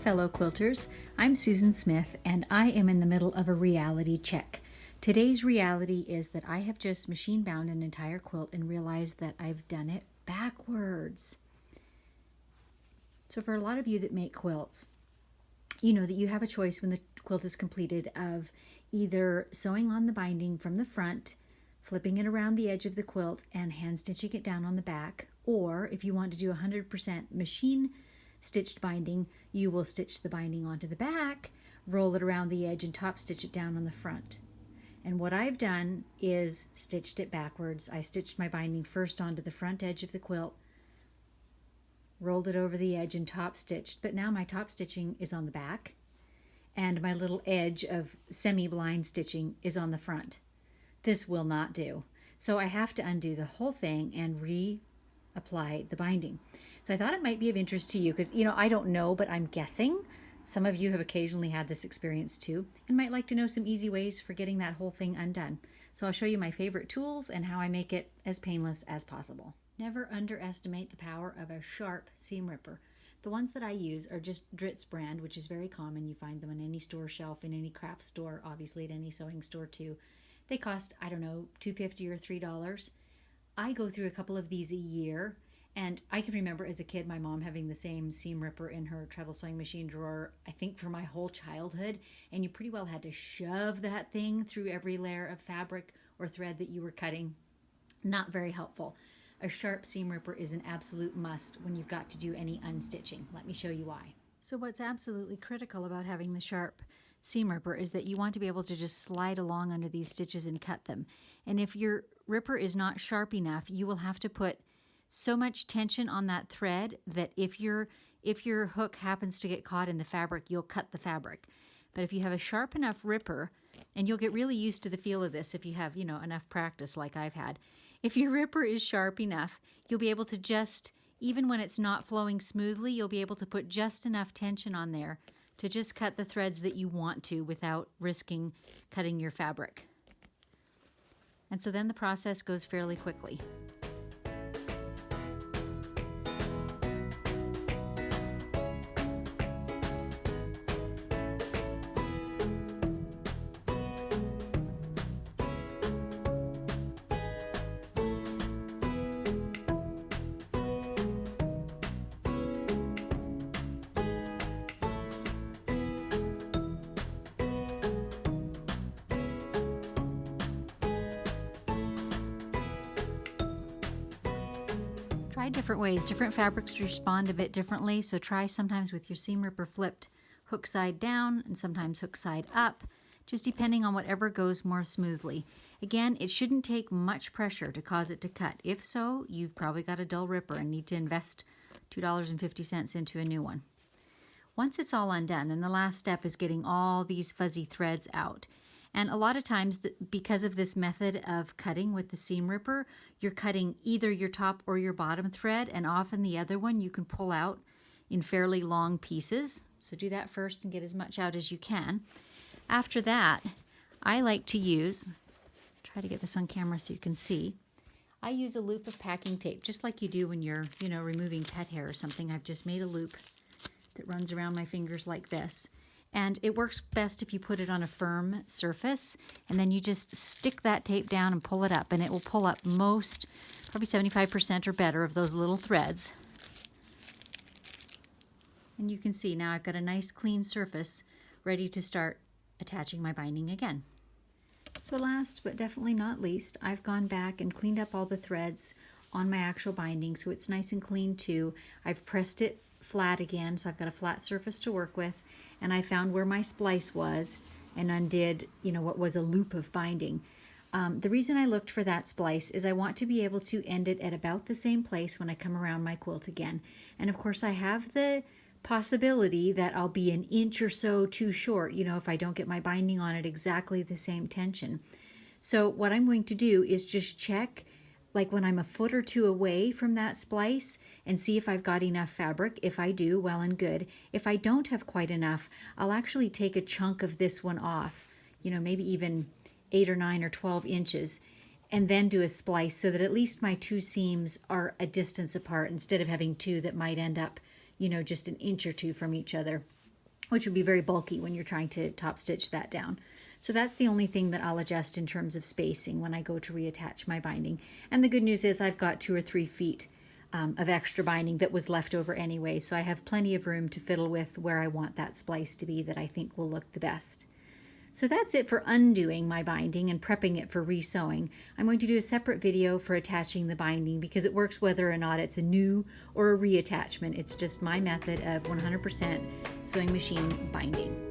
fellow quilters. I'm Susan Smith and I am in the middle of a reality check. Today's reality is that I have just machine bound an entire quilt and realized that I've done it backwards. So for a lot of you that make quilts, you know that you have a choice when the quilt is completed of either sewing on the binding from the front, flipping it around the edge of the quilt and hand stitching it down on the back, or if you want to do 100% machine stitched binding, you will stitch the binding onto the back, roll it around the edge and top stitch it down on the front. And what I've done is stitched it backwards. I stitched my binding first onto the front edge of the quilt, rolled it over the edge and top stitched, but now my top stitching is on the back and my little edge of semi-blind stitching is on the front. This will not do. So I have to undo the whole thing and reapply the binding. So I thought it might be of interest to you because, I don't know, but I'm guessing some of you have occasionally had this experience too and might like to know some easy ways for getting that whole thing undone. So I'll show you my favorite tools and how I make it as painless as possible. Never underestimate the power of a sharp seam ripper. The ones that I use are just Dritz brand, which is very common. You find them on any store shelf, in any craft store, obviously at any sewing store too. They cost, I don't know, $2.50 or $3. I go through a couple of these a year. And I can remember as a kid my mom having the same seam ripper in her treadle sewing machine drawer, I think for my whole childhood. And you pretty well had to shove that thing through every layer of fabric or thread that you were cutting. Not very helpful. A sharp seam ripper is an absolute must when you've got to do any unstitching. Let me show you why. So what's absolutely critical about having the sharp seam ripper is that you want to be able to just slide along under these stitches and cut them. And if your ripper is not sharp enough, you will have to put so much tension on that thread that if your hook happens to get caught in the fabric, you'll cut the fabric. But if you have a sharp enough ripper, and you'll get really used to the feel of this if you have, enough practice like I've had. If your ripper is sharp enough, you'll be able to just, even when it's not flowing smoothly, you'll be able to put just enough tension on there to just cut the threads that you want to without risking cutting your fabric. And so then the process goes fairly quickly. Try different ways. Different fabrics respond a bit differently, so try sometimes with your seam ripper flipped hook side down and sometimes hook side up, just depending on whatever goes more smoothly. Again, it shouldn't take much pressure to cause it to cut. If so, you've probably got a dull ripper and need to invest $2.50 into a new one. Once it's all undone, then the last step is getting all these fuzzy threads out. And a lot of times, because of this method of cutting with the seam ripper, you're cutting either your top or your bottom thread, and often the other one you can pull out in fairly long pieces. So do that first and get as much out as you can. After that, I like to use, try to get this on camera so you can see, I use a loop of packing tape, just like you do when you're, removing pet hair or something. I've just made a loop that runs around my fingers like this. And it works best if you put it on a firm surface, and then you just stick that tape down and pull it up, and it will pull up most, probably 75% or better of those little threads. And you can see now I've got a nice clean surface ready to start attaching my binding again. So last but definitely not least, I've gone back and cleaned up all the threads on my actual binding so it's nice and clean too. I've pressed it flat again, so I've got a flat surface to work with, and I found where my splice was and undid, what was a loop of binding. The reason I looked for that splice is I want to be able to end it at about the same place when I come around my quilt again. And of course I have the possibility that I'll be an inch or so too short, if I don't get my binding on at exactly the same tension. So what I'm going to do is just check like when I'm a foot or two away from that splice and see if I've got enough fabric. If I do, well and good. If I don't have quite enough, I'll actually take a chunk of this one off, maybe even 8 or 9 or 12 inches, and then do a splice so that at least my two seams are a distance apart instead of having two that might end up, just an inch or two from each other. which would be very bulky when you're trying to top stitch that down. So that's the only thing that I'll adjust in terms of spacing when I go to reattach my binding. And the good news is I've got 2 or 3 feet of extra binding that was left over anyway, so I have plenty of room to fiddle with where I want that splice to be that I think will look the best. So that's it for undoing my binding and prepping it for resewing. I'm going to do a separate video for attaching the binding because it works whether or not it's a new or a reattachment. It's just my method of 100% sewing machine binding.